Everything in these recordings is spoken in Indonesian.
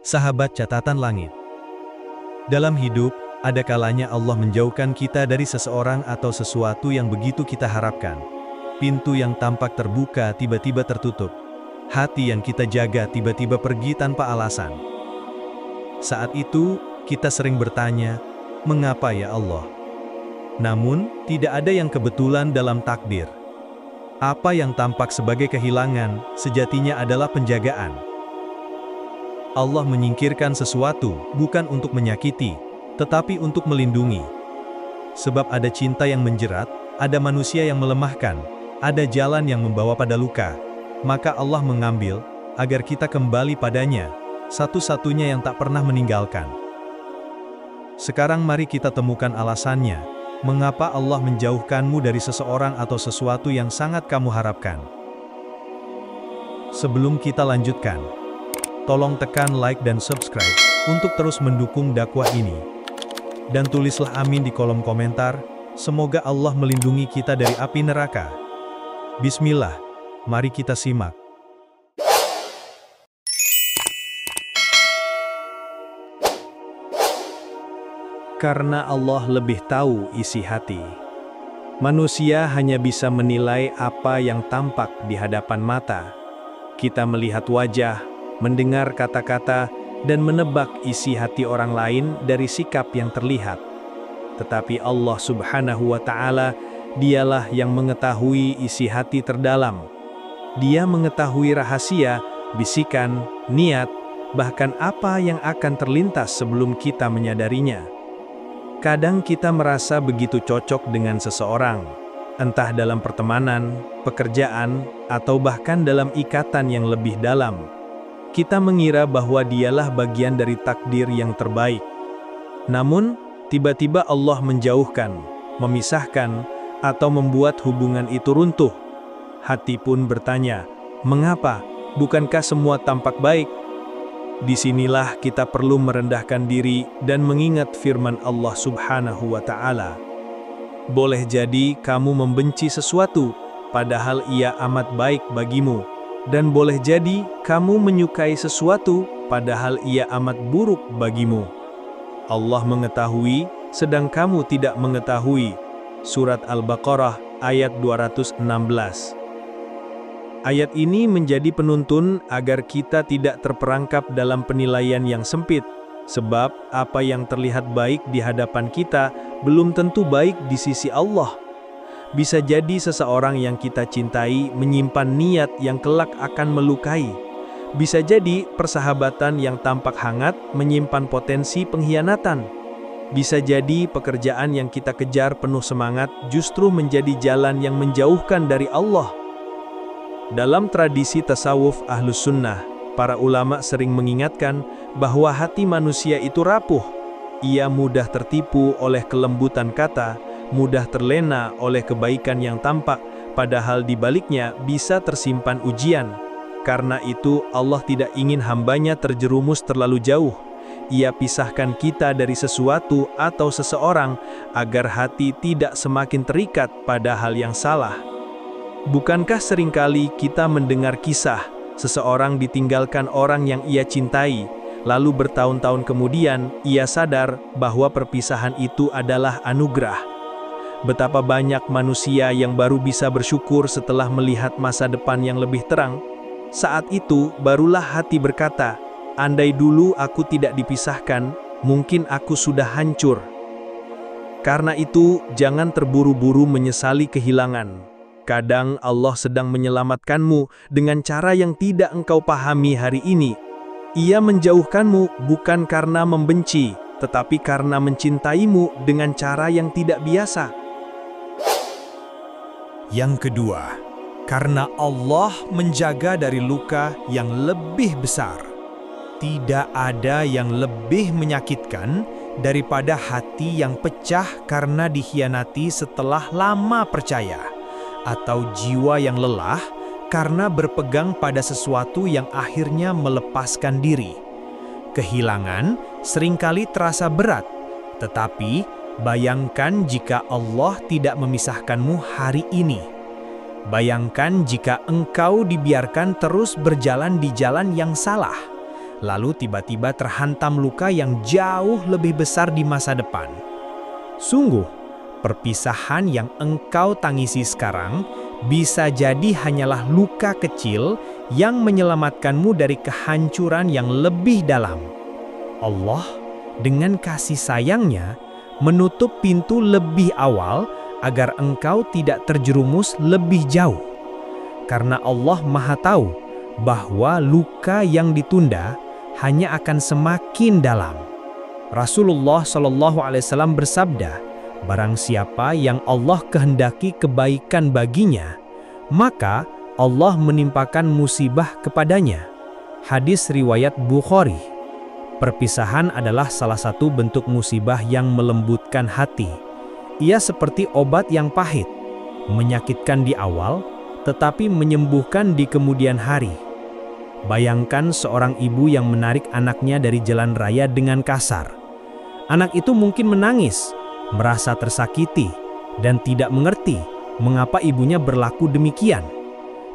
Sahabat catatan langit. Dalam hidup, ada kalanya Allah menjauhkan kita dari seseorang atau sesuatu yang begitu kita harapkan. Pintu yang tampak terbuka tiba-tiba tertutup. Hati yang kita jaga tiba-tiba pergi tanpa alasan. Saat itu, kita sering bertanya, mengapa ya Allah? Namun, tidak ada yang kebetulan dalam takdir. Apa yang tampak sebagai kehilangan, sejatinya adalah penjagaan. Allah menyingkirkan sesuatu, bukan untuk menyakiti, tetapi untuk melindungi. Sebab ada cinta yang menjerat, ada manusia yang melemahkan, ada jalan yang membawa pada luka. Maka Allah mengambil, agar kita kembali padanya, satu-satunya yang tak pernah meninggalkan. Sekarang mari kita temukan alasannya, mengapa Allah menjauhkanmu dari seseorang atau sesuatu yang sangat kamu harapkan. Sebelum kita lanjutkan, tolong tekan like dan subscribe, untuk terus mendukung dakwah ini. Dan tulislah amin di kolom komentar, semoga Allah melindungi kita dari api neraka. Bismillah, mari kita simak. Karena Allah lebih tahu isi hati. Manusia hanya bisa menilai apa yang tampak di hadapan mata. Kita melihat wajah, mendengar kata-kata, dan menebak isi hati orang lain dari sikap yang terlihat. Tetapi Allah Subhanahu wa Ta'ala, Dialah yang mengetahui isi hati terdalam. Dia mengetahui rahasia, bisikan, niat, bahkan apa yang akan terlintas sebelum kita menyadarinya. Kadang kita merasa begitu cocok dengan seseorang, entah dalam pertemanan, pekerjaan, atau bahkan dalam ikatan yang lebih dalam. Kita mengira bahwa dialah bagian dari takdir yang terbaik. Namun, tiba-tiba Allah menjauhkan, memisahkan, atau membuat hubungan itu runtuh. Hati pun bertanya, mengapa? Bukankah semua tampak baik? Disinilah kita perlu merendahkan diri dan mengingat firman Allah Subhanahu wa Ta'ala. Boleh jadi kamu membenci sesuatu, padahal ia amat baik bagimu. Dan boleh jadi kamu menyukai sesuatu, padahal ia amat buruk bagimu. Allah mengetahui, sedang kamu tidak mengetahui. Surat Al-Baqarah, ayat 216. Ayat ini menjadi penuntun agar kita tidak terperangkap dalam penilaian yang sempit, sebab apa yang terlihat baik di hadapan kita, belum tentu baik di sisi Allah. Bisa jadi seseorang yang kita cintai menyimpan niat yang kelak akan melukai. Bisa jadi persahabatan yang tampak hangat menyimpan potensi pengkhianatan. Bisa jadi pekerjaan yang kita kejar penuh semangat justru menjadi jalan yang menjauhkan dari Allah. Dalam tradisi tasawuf Ahlus Sunnah, para ulama sering mengingatkan bahwa hati manusia itu rapuh. Ia mudah tertipu oleh kelembutan kata, mudah terlena oleh kebaikan yang tampak, padahal di baliknya bisa tersimpan ujian. Karena itu Allah tidak ingin hambanya terjerumus terlalu jauh. Ia pisahkan kita dari sesuatu atau seseorang agar hati tidak semakin terikat pada hal yang salah. Bukankah seringkali kita mendengar kisah seseorang ditinggalkan orang yang ia cintai, lalu bertahun-tahun kemudian ia sadar bahwa perpisahan itu adalah anugerah. Betapa banyak manusia yang baru bisa bersyukur setelah melihat masa depan yang lebih terang. Saat itu barulah hati berkata, andai dulu aku tidak dipisahkan, mungkin aku sudah hancur. Karena itu, jangan terburu-buru menyesali kehilangan. Kadang Allah sedang menyelamatkanmu dengan cara yang tidak engkau pahami hari ini. Ia menjauhkanmu bukan karena membenci, tetapi karena mencintaimu dengan cara yang tidak biasa. Yang kedua, karena Allah menjaga dari luka yang lebih besar. Tidak ada yang lebih menyakitkan daripada hati yang pecah karena dikhianati setelah lama percaya, atau jiwa yang lelah karena berpegang pada sesuatu yang akhirnya melepaskan diri. Kehilangan seringkali terasa berat, tetapi bayangkan jika Allah tidak memisahkanmu hari ini. Bayangkan jika engkau dibiarkan terus berjalan di jalan yang salah. lalu tiba-tiba terhantam luka yang jauh lebih besar di masa depan. Sungguh, perpisahan yang engkau tangisi sekarang bisa jadi hanyalah luka kecil yang menyelamatkanmu dari kehancuran yang lebih dalam. Allah, dengan kasih sayangnya, menutup pintu lebih awal agar engkau tidak terjerumus lebih jauh. Karena Allah Maha Tahu bahwa luka yang ditunda hanya akan semakin dalam. Rasulullah SAW bersabda, barang siapa yang Allah kehendaki kebaikan baginya, maka Allah menimpakan musibah kepadanya. Hadis riwayat Bukhari. Perpisahan adalah salah satu bentuk musibah yang melembutkan hati. Ia seperti obat yang pahit, menyakitkan di awal, tetapi menyembuhkan di kemudian hari. Bayangkan seorang ibu yang menarik anaknya dari jalan raya dengan kasar. Anak itu mungkin menangis, merasa tersakiti, dan tidak mengerti mengapa ibunya berlaku demikian.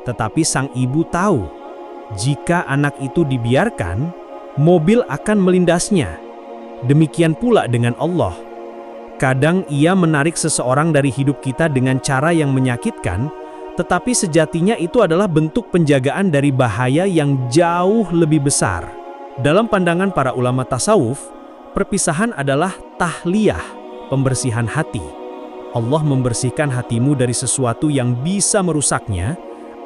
Tetapi sang ibu tahu, jika anak itu dibiarkan, mobil akan melindasnya. Demikian pula dengan Allah. Kadang Ia menarik seseorang dari hidup kita dengan cara yang menyakitkan, tetapi sejatinya itu adalah bentuk penjagaan dari bahaya yang jauh lebih besar. Dalam pandangan para ulama tasawuf, perpisahan adalah tahliyah, pembersihan hati. Allah membersihkan hatimu dari sesuatu yang bisa merusaknya,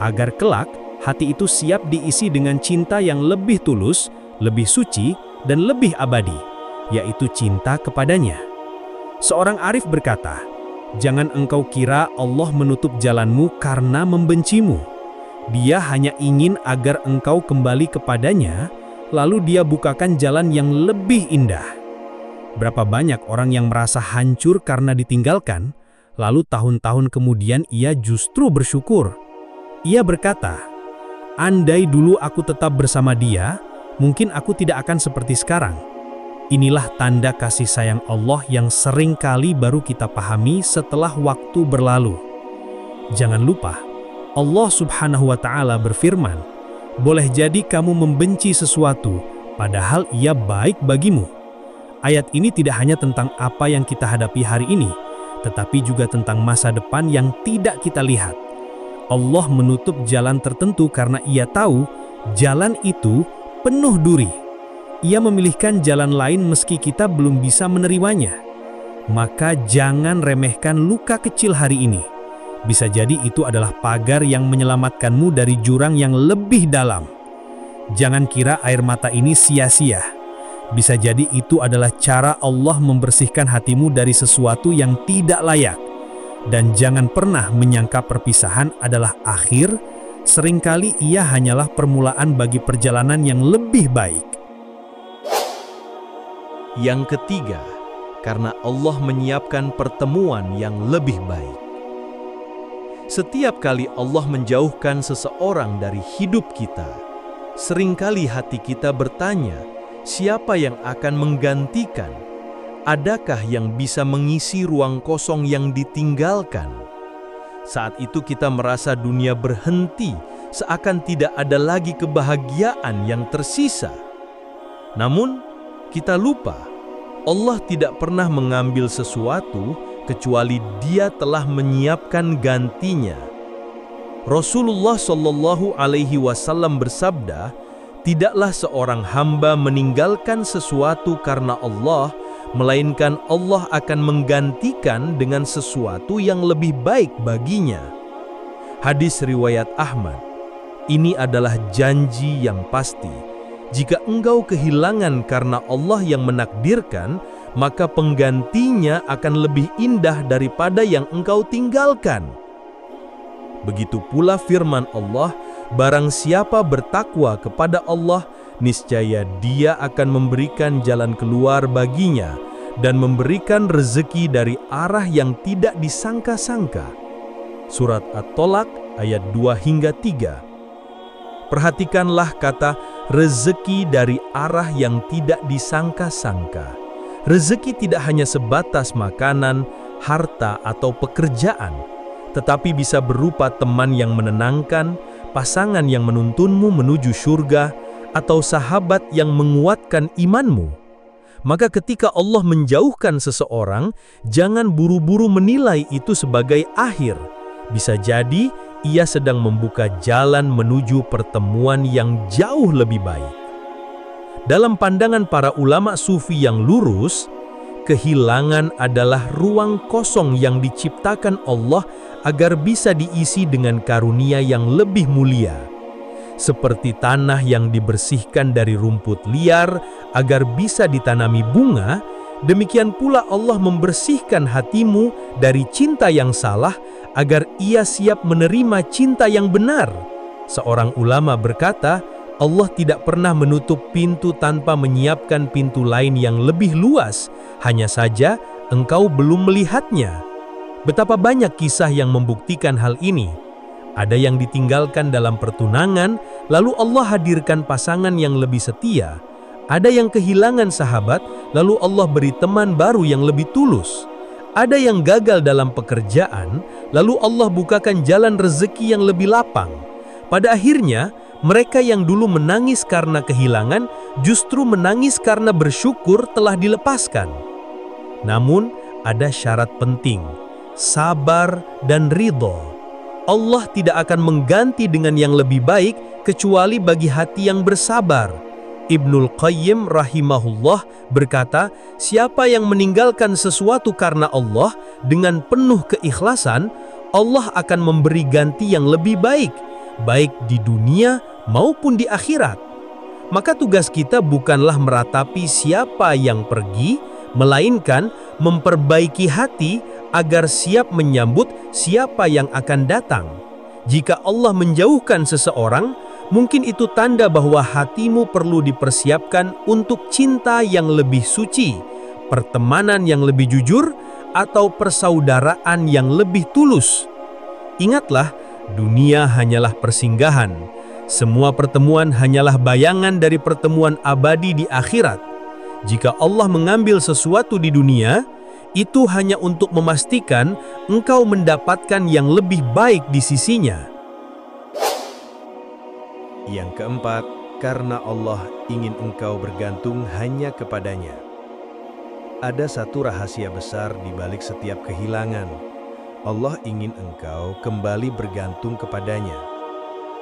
agar kelak hati itu siap diisi dengan cinta yang lebih tulus, lebih suci, dan lebih abadi, yaitu cinta kepadanya. Seorang arif berkata, jangan engkau kira Allah menutup jalanmu karena membencimu. Dia hanya ingin agar engkau kembali kepadanya, lalu Dia bukakan jalan yang lebih indah. Berapa banyak orang yang merasa hancur karena ditinggalkan, lalu tahun-tahun kemudian ia justru bersyukur. Ia berkata, andai dulu aku tetap bersama dia, mungkin aku tidak akan seperti sekarang. Inilah tanda kasih sayang Allah yang sering kali baru kita pahami setelah waktu berlalu. Jangan lupa, Allah Subhanahu wa Ta'ala berfirman, boleh jadi kamu membenci sesuatu, padahal ia baik bagimu. Ayat ini tidak hanya tentang apa yang kita hadapi hari ini, tetapi juga tentang masa depan yang tidak kita lihat. Allah menutup jalan tertentu karena Ia tahu jalan itu penuh duri. Ia memilihkan jalan lain meski kita belum bisa menerimanya. Maka jangan remehkan luka kecil hari ini. Bisa jadi itu adalah pagar yang menyelamatkanmu dari jurang yang lebih dalam. Jangan kira air mata ini sia-sia. Bisa jadi itu adalah cara Allah membersihkan hatimu dari sesuatu yang tidak layak. Dan jangan pernah menyangka perpisahan adalah akhir. Seringkali ia hanyalah permulaan bagi perjalanan yang lebih baik. Yang ketiga, karena Allah menyiapkan pertemuan yang lebih baik. Setiap kali Allah menjauhkan seseorang dari hidup kita, seringkali hati kita bertanya, siapa yang akan menggantikan? Adakah yang bisa mengisi ruang kosong yang ditinggalkan? Saat itu kita merasa dunia berhenti, seakan tidak ada lagi kebahagiaan yang tersisa. Namun, kita lupa, Allah tidak pernah mengambil sesuatu kecuali Dia telah menyiapkan gantinya. Rasulullah SAW bersabda, tidaklah seorang hamba meninggalkan sesuatu karena Allah, melainkan Allah akan menggantikan dengan sesuatu yang lebih baik baginya. Hadis riwayat Ahmad. Ini adalah janji yang pasti. Jika engkau kehilangan karena Allah yang menakdirkan, maka penggantinya akan lebih indah daripada yang engkau tinggalkan. Begitu pula firman Allah, barang siapa bertakwa kepada Allah, niscaya Dia akan memberikan jalan keluar baginya dan memberikan rezeki dari arah yang tidak disangka-sangka. Surat At-Tolak ayat 2-3. Perhatikanlah kata rezeki dari arah yang tidak disangka-sangka. Rezeki tidak hanya sebatas makanan, harta, atau pekerjaan, tetapi bisa berupa teman yang menenangkan, pasangan yang menuntunmu menuju surga, atau sahabat yang menguatkan imanmu. Maka ketika Allah menjauhkan seseorang, jangan buru-buru menilai itu sebagai akhir. Bisa jadi ia sedang membuka jalan menuju pertemuan yang jauh lebih baik. Dalam pandangan para ulama sufi yang lurus, kehilangan adalah ruang kosong yang diciptakan Allah agar bisa diisi dengan karunia yang lebih mulia. Seperti tanah yang dibersihkan dari rumput liar agar bisa ditanami bunga, demikian pula Allah membersihkan hatimu dari cinta yang salah agar ia siap menerima cinta yang benar. Seorang ulama berkata, Allah tidak pernah menutup pintu tanpa menyiapkan pintu lain yang lebih luas, hanya saja engkau belum melihatnya. Betapa banyak kisah yang membuktikan hal ini. Ada yang ditinggalkan dalam pertunangan, lalu Allah hadirkan pasangan yang lebih setia. Ada yang kehilangan sahabat, lalu Allah beri teman baru yang lebih tulus. Ada yang gagal dalam pekerjaan, lalu Allah bukakan jalan rezeki yang lebih lapang. Pada akhirnya, mereka yang dulu menangis karena kehilangan, justru menangis karena bersyukur telah dilepaskan. Namun, ada syarat penting, sabar dan ridho. Allah tidak akan mengganti dengan yang lebih baik kecuali bagi hati yang bersabar. Ibnul Qayyim rahimahullah berkata, siapa yang meninggalkan sesuatu karena Allah dengan penuh keikhlasan, Allah akan memberi ganti yang lebih baik, baik di dunia maupun di akhirat. Maka tugas kita bukanlah meratapi siapa yang pergi, melainkan memperbaiki hati agar siap menyambut siapa yang akan datang. Jika Allah menjauhkan seseorang, mungkin itu tanda bahwa hatimu perlu dipersiapkan untuk cinta yang lebih suci, pertemanan yang lebih jujur, atau persaudaraan yang lebih tulus. Ingatlah, dunia hanyalah persinggahan. Semua pertemuan hanyalah bayangan dari pertemuan abadi di akhirat. Jika Allah mengambil sesuatu di dunia, itu hanya untuk memastikan engkau mendapatkan yang lebih baik di sisinya. Yang keempat, karena Allah ingin engkau bergantung hanya kepadanya. Ada satu rahasia besar di balik setiap kehilangan. Allah ingin engkau kembali bergantung kepadanya.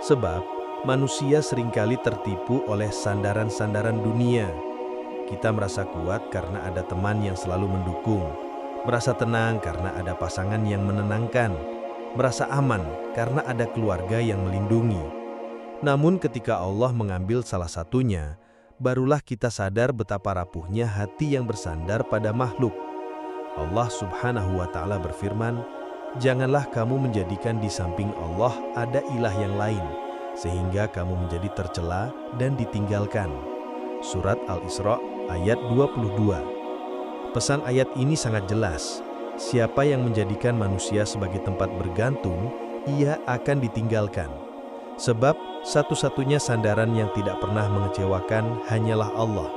Sebab manusia seringkali tertipu oleh sandaran-sandaran dunia. Kita merasa kuat karena ada teman yang selalu mendukung, merasa tenang karena ada pasangan yang menenangkan, merasa aman karena ada keluarga yang melindungi. Namun ketika Allah mengambil salah satunya, barulah kita sadar betapa rapuhnya hati yang bersandar pada makhluk. Allah Subhanahu wa Ta'ala berfirman, "Janganlah kamu menjadikan di samping Allah ada ilah yang lain, sehingga kamu menjadi tercela dan ditinggalkan." Surat Al-Isra ayat 22. Pesan ayat ini sangat jelas. Siapa yang menjadikan manusia sebagai tempat bergantung, ia akan ditinggalkan. Sebab satu-satunya sandaran yang tidak pernah mengecewakan hanyalah Allah.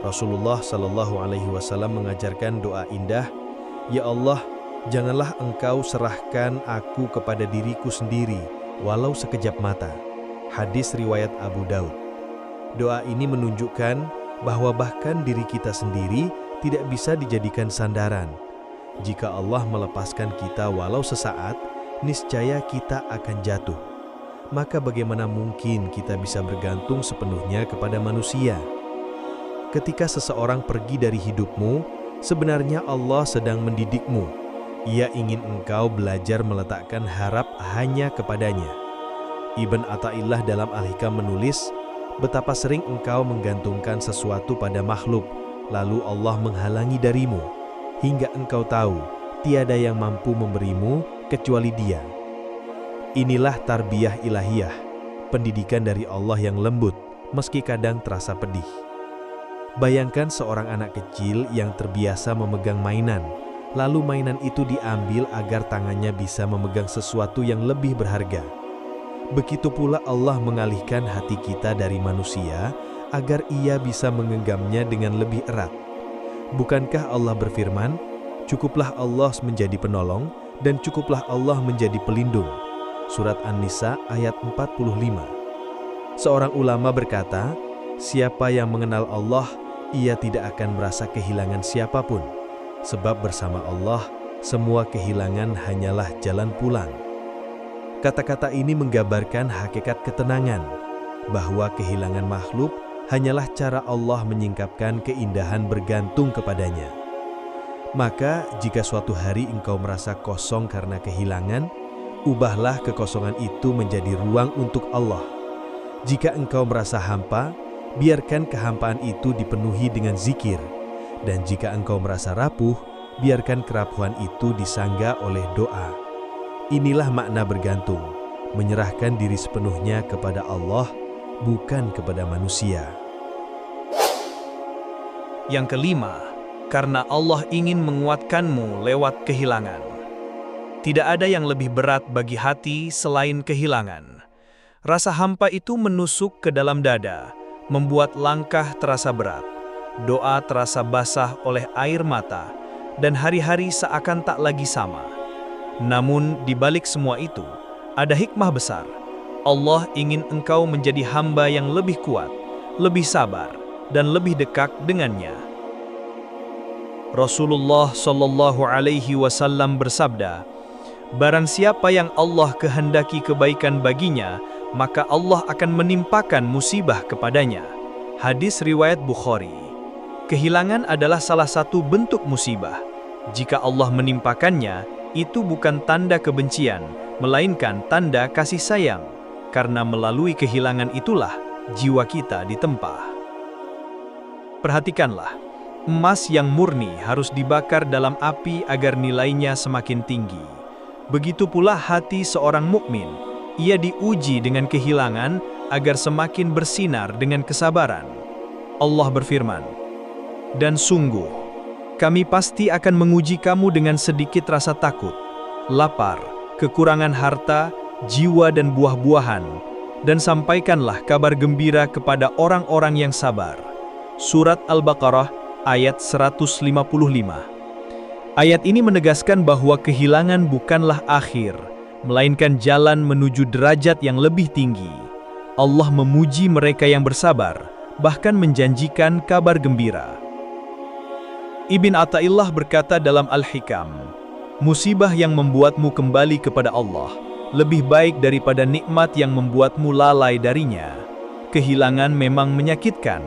Rasulullah Shallallahu Alaihi Wasallam mengajarkan doa indah, "Ya Allah, janganlah Engkau serahkan aku kepada diriku sendiri, walau sekejap mata." Hadis riwayat Abu Daud. Doa ini menunjukkan bahwa bahkan diri kita sendiri tidak bisa dijadikan sandaran. Jika Allah melepaskan kita walau sesaat, niscaya kita akan jatuh. Maka bagaimana mungkin kita bisa bergantung sepenuhnya kepada manusia? Ketika seseorang pergi dari hidupmu, sebenarnya Allah sedang mendidikmu. Ia ingin engkau belajar meletakkan harap hanya kepadanya. Ibn Athaillah dalam Al-Hikam menulis, betapa sering engkau menggantungkan sesuatu pada makhluk, lalu Allah menghalangi darimu, hingga engkau tahu tiada yang mampu memberimu kecuali Dia. Inilah tarbiyah ilahiyah, pendidikan dari Allah yang lembut, meski kadang terasa pedih. Bayangkan seorang anak kecil yang terbiasa memegang mainan, lalu mainan itu diambil agar tangannya bisa memegang sesuatu yang lebih berharga. Begitu pula Allah mengalihkan hati kita dari manusia agar ia bisa menggenggamnya dengan lebih erat. Bukankah Allah berfirman, "Cukuplah Allah menjadi penolong dan cukuplah Allah menjadi pelindung." Surat An-Nisa ayat 45. Seorang ulama berkata, siapa yang mengenal Allah, ia tidak akan merasa kehilangan siapapun. Sebab bersama Allah, semua kehilangan hanyalah jalan pulang. Kata-kata ini menggambarkan hakikat ketenangan, bahwa kehilangan makhluk hanyalah cara Allah menyingkapkan keindahan bergantung kepadanya. Maka, jika suatu hari engkau merasa kosong karena kehilangan, ubahlah kekosongan itu menjadi ruang untuk Allah. Jika engkau merasa hampa, biarkan kehampaan itu dipenuhi dengan zikir. Dan jika engkau merasa rapuh, biarkan kerapuhan itu disanggah oleh doa. Inilah makna bergantung, menyerahkan diri sepenuhnya kepada Allah, bukan kepada manusia. Yang kelima, karena Allah ingin menguatkanmu lewat kehilangan. Tidak ada yang lebih berat bagi hati selain kehilangan. Rasa hampa itu menusuk ke dalam dada, membuat langkah terasa berat, doa terasa basah oleh air mata, dan hari-hari seakan tak lagi sama. Namun, di balik semua itu, ada hikmah besar. Allah ingin engkau menjadi hamba yang lebih kuat, lebih sabar, dan lebih dekat dengannya. Rasulullah Shallallahu Alaihi Wasallam bersabda, barang siapa yang Allah kehendaki kebaikan baginya, maka Allah akan menimpakan musibah kepadanya. Hadis riwayat Bukhari. Kehilangan adalah salah satu bentuk musibah. Jika Allah menimpakannya, itu bukan tanda kebencian, melainkan tanda kasih sayang. Karena melalui kehilangan itulah jiwa kita ditempa. Perhatikanlah, emas yang murni harus dibakar dalam api agar nilainya semakin tinggi. Begitu pula hati seorang mukmin, ia diuji dengan kehilangan agar semakin bersinar dengan kesabaran. Allah berfirman, dan sungguh, kami pasti akan menguji kamu dengan sedikit rasa takut, lapar, kekurangan harta, jiwa dan buah-buahan, dan sampaikanlah kabar gembira kepada orang-orang yang sabar. Surat Al-Baqarah ayat 155. Ayat ini menegaskan bahwa kehilangan bukanlah akhir, melainkan jalan menuju derajat yang lebih tinggi. Allah memuji mereka yang bersabar, bahkan menjanjikan kabar gembira. Ibn Athaillah berkata dalam Al-Hikam, musibah yang membuatmu kembali kepada Allah lebih baik daripada nikmat yang membuatmu lalai darinya. Kehilangan memang menyakitkan,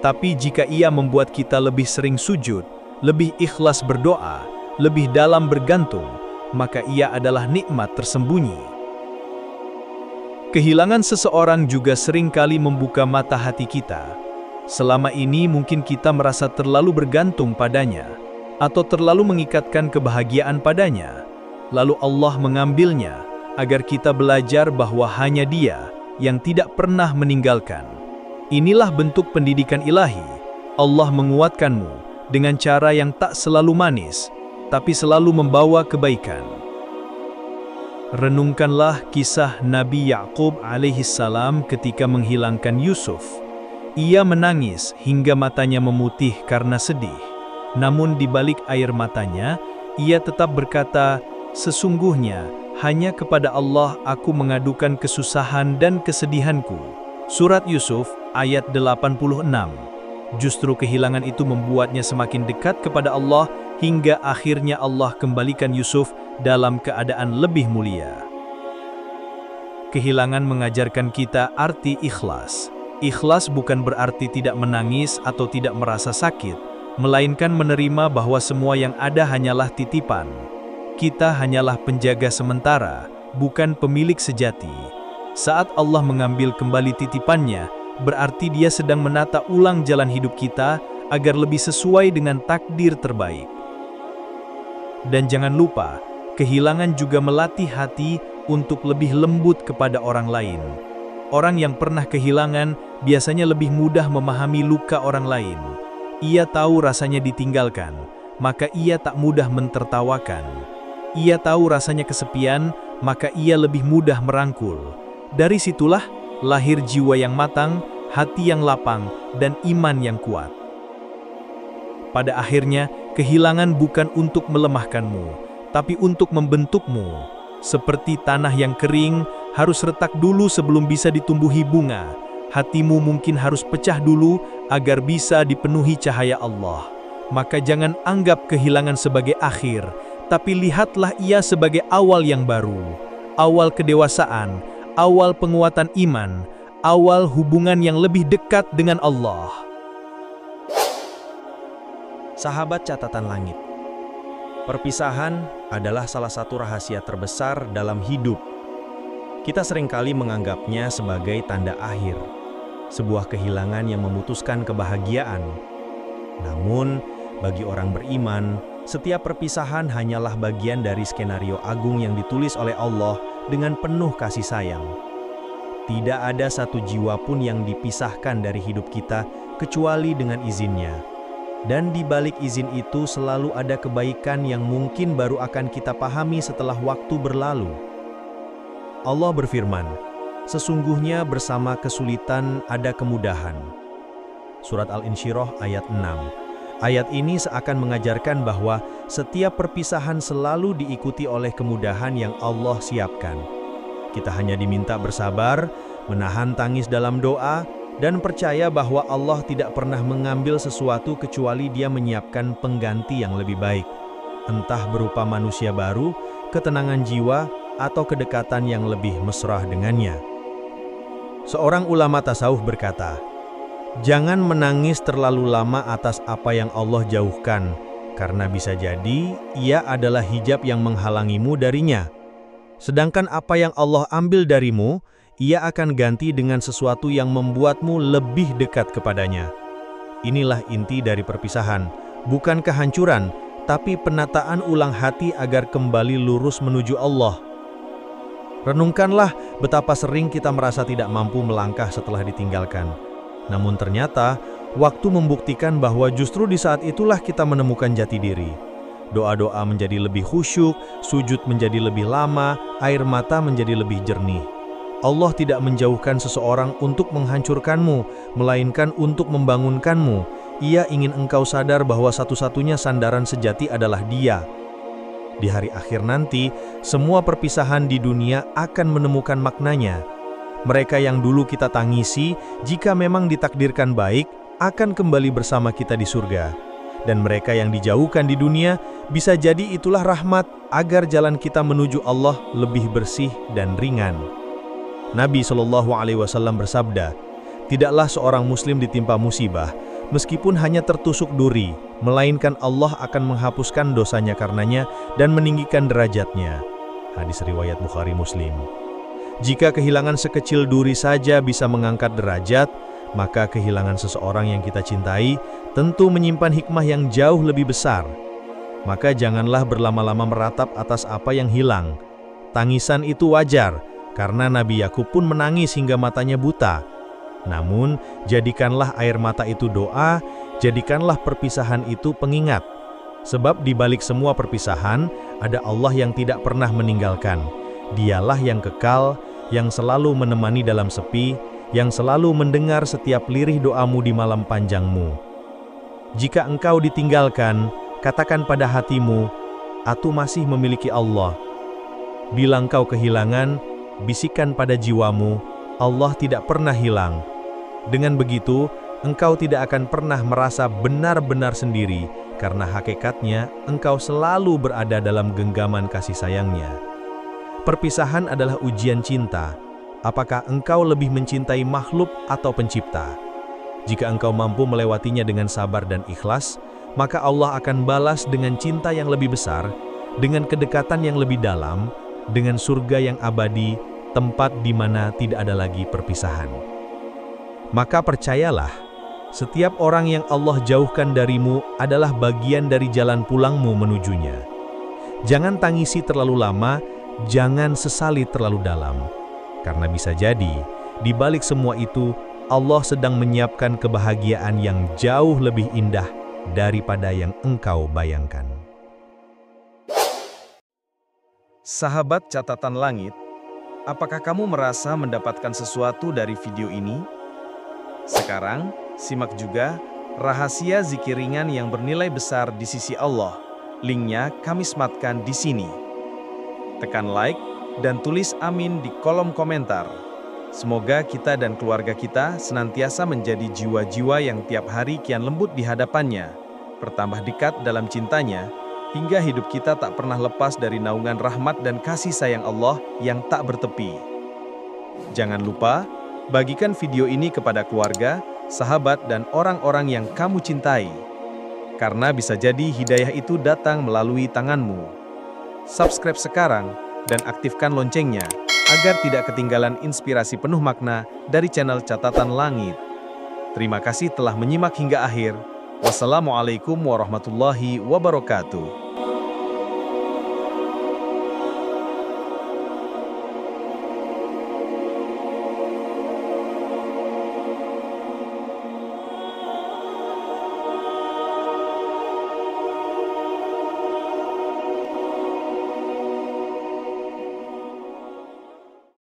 tapi jika ia membuat kita lebih sering sujud, lebih ikhlas berdoa, lebih dalam bergantung, maka ia adalah nikmat tersembunyi. Kehilangan seseorang juga seringkali membuka mata hati kita. Selama ini mungkin kita merasa terlalu bergantung padanya, atau terlalu mengikatkan kebahagiaan padanya. Lalu Allah mengambilnya, agar kita belajar bahwa hanya Dia yang tidak pernah meninggalkan. Inilah bentuk pendidikan ilahi. Allah menguatkanmu dengan cara yang tak selalu manis, tapi selalu membawa kebaikan. Renungkanlah kisah Nabi Ya'qub alaihissalam ketika menghilangkan Yusuf. Ia menangis hingga matanya memutih karena sedih. Namun di balik air matanya, ia tetap berkata, sesungguhnya hanya kepada Allah aku mengadukan kesusahan dan kesedihanku. Surat Yusuf ayat 86. Justru kehilangan itu membuatnya semakin dekat kepada Allah, hingga akhirnya Allah kembalikan Yusuf dalam keadaan lebih mulia. Kehilangan mengajarkan kita arti ikhlas. Ikhlas bukan berarti tidak menangis atau tidak merasa sakit, melainkan menerima bahwa semua yang ada hanyalah titipan. Kita hanyalah penjaga sementara, bukan pemilik sejati. Saat Allah mengambil kembali titipannya, berarti Dia sedang menata ulang jalan hidup kita agar lebih sesuai dengan takdir terbaik. Dan jangan lupa, kehilangan juga melatih hati untuk lebih lembut kepada orang lain. Orang yang pernah kehilangan biasanya lebih mudah memahami luka orang lain. Ia tahu rasanya ditinggalkan, maka ia tak mudah mentertawakan. Ia tahu rasanya kesepian, maka ia lebih mudah merangkul. Dari situlah lahir jiwa yang matang, hati yang lapang, dan iman yang kuat. Pada akhirnya, kehilangan bukan untuk melemahkanmu, tapi untuk membentukmu. Seperti tanah yang kering, harus retak dulu sebelum bisa ditumbuhi bunga. hatimu mungkin harus pecah dulu agar bisa dipenuhi cahaya Allah. Maka jangan anggap kehilangan sebagai akhir, tapi lihatlah ia sebagai awal yang baru, awal kedewasaan, awal penguatan iman, awal hubungan yang lebih dekat dengan Allah. Sahabat catatan langit, perpisahan adalah salah satu rahasia terbesar dalam hidup. Kita seringkali menganggapnya sebagai tanda akhir, sebuah kehilangan yang memutuskan kebahagiaan. Namun, bagi orang beriman, setiap perpisahan hanyalah bagian dari skenario agung yang ditulis oleh Allah dengan penuh kasih sayang. Tidak ada satu jiwa pun yang dipisahkan dari hidup kita kecuali dengan izinnya. Dan di balik izin itu selalu ada kebaikan yang mungkin baru akan kita pahami setelah waktu berlalu. Allah berfirman, "Sesungguhnya bersama kesulitan ada kemudahan." Surat Al-Insyirah ayat 6. Ayat ini seakan mengajarkan bahwa setiap perpisahan selalu diikuti oleh kemudahan yang Allah siapkan. Kita hanya diminta bersabar, menahan tangis dalam doa, dan percaya bahwa Allah tidak pernah mengambil sesuatu kecuali Dia menyiapkan pengganti yang lebih baik. Entah berupa manusia baru, ketenangan jiwa, atau kedekatan yang lebih mesra dengannya. Seorang ulama tasawuf berkata, "Jangan menangis terlalu lama atas apa yang Allah jauhkan, karena bisa jadi ia adalah hijab yang menghalangimu darinya. Sedangkan apa yang Allah ambil darimu, ia akan ganti dengan sesuatu yang membuatmu lebih dekat kepadanya." Inilah inti dari perpisahan, bukan kehancuran, tapi penataan ulang hati agar kembali lurus menuju Allah. Renungkanlah betapa sering kita merasa tidak mampu melangkah setelah ditinggalkan. Namun ternyata, waktu membuktikan bahwa justru di saat itulah kita menemukan jati diri. Doa-doa menjadi lebih khusyuk, sujud menjadi lebih lama, air mata menjadi lebih jernih. Allah tidak menjauhkan seseorang untuk menghancurkanmu, melainkan untuk membangunkanmu. Ia ingin engkau sadar bahwa satu-satunya sandaran sejati adalah Dia. Di hari akhir nanti, semua perpisahan di dunia akan menemukan maknanya. Mereka yang dulu kita tangisi, jika memang ditakdirkan baik, akan kembali bersama kita di surga. Dan mereka yang dijauhkan di dunia, bisa jadi itulah rahmat agar jalan kita menuju Allah lebih bersih dan ringan. Nabi SAW bersabda, "Tidaklah seorang muslim ditimpa musibah, meskipun hanya tertusuk duri, melainkan Allah akan menghapuskan dosanya karenanya dan meninggikan derajatnya." Hadis riwayat Bukhari Muslim. Jika kehilangan sekecil duri saja bisa mengangkat derajat, maka kehilangan seseorang yang kita cintai tentu menyimpan hikmah yang jauh lebih besar. Maka janganlah berlama-lama meratap atas apa yang hilang. Tangisan itu wajar, karena Nabi Yakub pun menangis hingga matanya buta. Namun, jadikanlah air mata itu doa, jadikanlah perpisahan itu pengingat. Sebab di balik semua perpisahan, ada Allah yang tidak pernah meninggalkan. Dialah yang kekal, yang selalu menemani dalam sepi, yang selalu mendengar setiap lirih doamu di malam panjangmu. Jika engkau ditinggalkan, katakan pada hatimu, "Aku masih memiliki Allah." Bila engkau kehilangan, bisikan pada jiwamu, Allah tidak pernah hilang. Dengan begitu, engkau tidak akan pernah merasa benar-benar sendiri, karena hakikatnya engkau selalu berada dalam genggaman kasih sayangnya. Perpisahan adalah ujian cinta. Apakah engkau lebih mencintai makhluk atau pencipta? Jika engkau mampu melewatinya dengan sabar dan ikhlas, maka Allah akan balas dengan cinta yang lebih besar, dengan kedekatan yang lebih dalam, dengan surga yang abadi, tempat di mana tidak ada lagi perpisahan. Maka percayalah, setiap orang yang Allah jauhkan darimu adalah bagian dari jalan pulangmu menujunya. Jangan tangisi terlalu lama, jangan sesali terlalu dalam. Karena bisa jadi, di balik semua itu, Allah sedang menyiapkan kebahagiaan yang jauh lebih indah daripada yang engkau bayangkan. Sahabat catatan langit, apakah kamu merasa mendapatkan sesuatu dari video ini? Sekarang, simak juga rahasia zikir ringan yang bernilai besar di sisi Allah. Linknya kami sematkan di sini. Tekan like dan tulis amin di kolom komentar. Semoga kita dan keluarga kita senantiasa menjadi jiwa-jiwa yang tiap hari kian lembut di hadapannya, bertambah dekat dalam cintanya, hingga hidup kita tak pernah lepas dari naungan rahmat dan kasih sayang Allah yang tak bertepi. Jangan lupa, bagikan video ini kepada keluarga, sahabat, dan orang-orang yang kamu cintai. Karena bisa jadi hidayah itu datang melalui tanganmu. Subscribe sekarang dan aktifkan loncengnya, agar tidak ketinggalan inspirasi penuh makna dari channel Catatan Langit. Terima kasih telah menyimak hingga akhir. Wassalamualaikum warahmatullahi wabarakatuh.